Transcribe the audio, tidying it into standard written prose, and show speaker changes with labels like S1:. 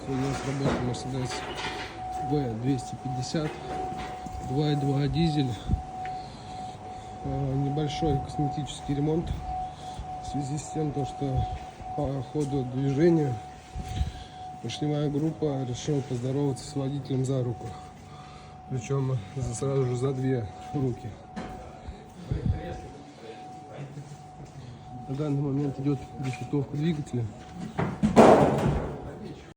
S1: Сегодня сработал Mercedes V250, 2.2 дизель. Небольшой косметический ремонт в связи с тем, что по ходу движения поршневая группа решила поздороваться с водителем за руку, причем сразу же за две руки. На данный момент идет ресетовка двигателя.